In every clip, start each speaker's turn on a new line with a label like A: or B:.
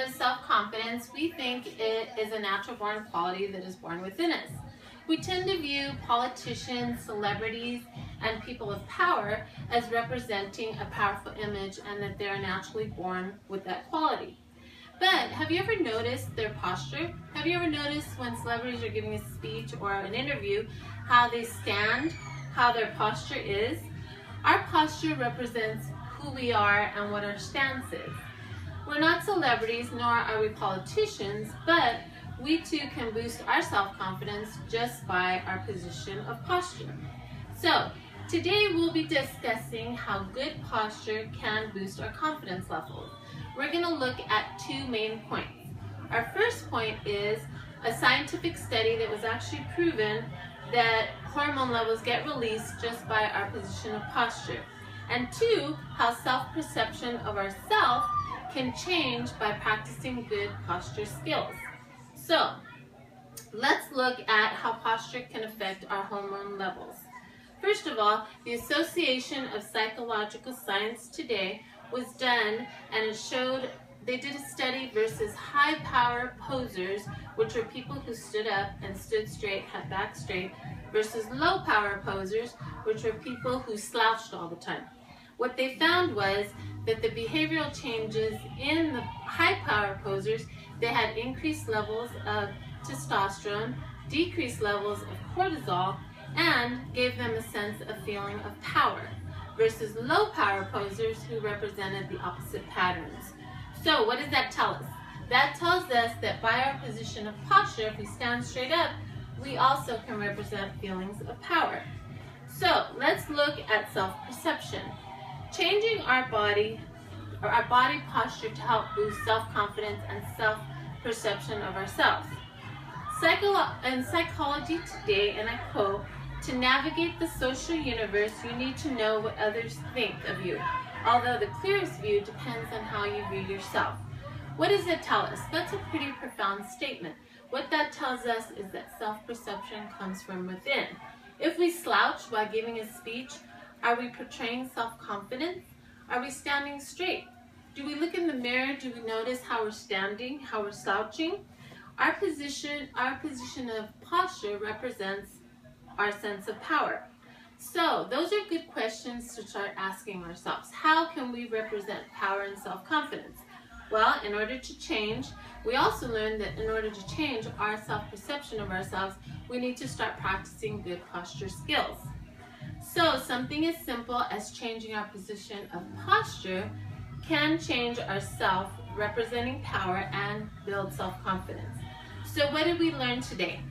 A: of self-confidence, we think it is a natural-born quality that is born within us. We tend to view politicians, celebrities, and people of power as representing a powerful image and that they are naturally born with that quality. But have you ever noticed their posture? Have you ever noticed when celebrities are giving a speech or an interview, how they stand, how their posture is? Our posture represents who we are and what our stance is. We're not celebrities, nor are we politicians, but we too can boost our self-confidence just by our position of posture. So, today we'll be discussing how good posture can boost our confidence levels. We're going to look at two main points. Our first point is a scientific study that was actually proven that hormone levels get released just by our position of posture. And two, how self-perception of ourself can change by practicing good posture skills. So, let's look at how posture can affect our hormone levels. First of all, the Association of Psychological Science today was done, and it showed they did a study versus high power posers, which were people who stood up and stood straight, had back straight, versus low power posers, which were people who slouched all the time. What they found was that the behavioral changes in the high power posers, they had increased levels of testosterone, decreased levels of cortisol, and gave them a sense of feeling of power, versus low power posers who represented the opposite patterns. So what does that tell us? That tells us that by our position of posture, if we stand straight up, we also can represent feelings of power. So let's look at self-perception. Changing our body posture to help boost self-confidence and self-perception of ourselves. In psychology today, and I quote, "To navigate the social universe, you need to know what others think of you, although the clearest view depends on how you view yourself." What does it tell us? That's a pretty profound statement. What that tells us is that self-perception comes from within. If we slouch while giving a speech, are we portraying self-confidence? Are we standing straight? Do we look in the mirror? Do we notice how we're standing, how we're slouching? Our position of posture represents our sense of power. So those are good questions to start asking ourselves. How can we represent power and self-confidence? Well, in order to change, we also learned that in order to change our self-perception of ourselves, we need to start practicing good posture skills. So something as simple as changing our position of posture can change our self, representing power, and build self-confidence. So what did we learn today?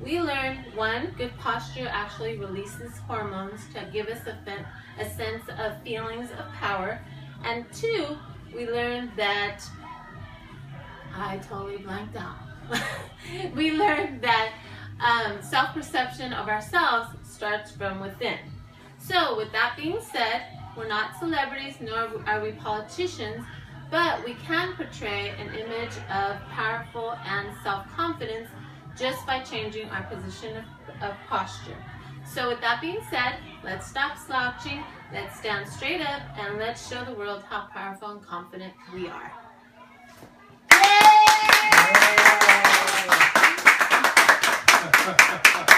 A: We learned, one, good posture actually releases hormones to give us a sense of feelings of power. And two, we learned that, I totally blanked out. We learned that self-perception of ourselves starts from within. So with that being said, we're not celebrities, nor are we politicians, but we can portray an image of powerful and self-confidence just by changing our position of posture. So with that being said, let's stop slouching, let's stand straight up, and let's show the world how powerful and confident we are. Yay!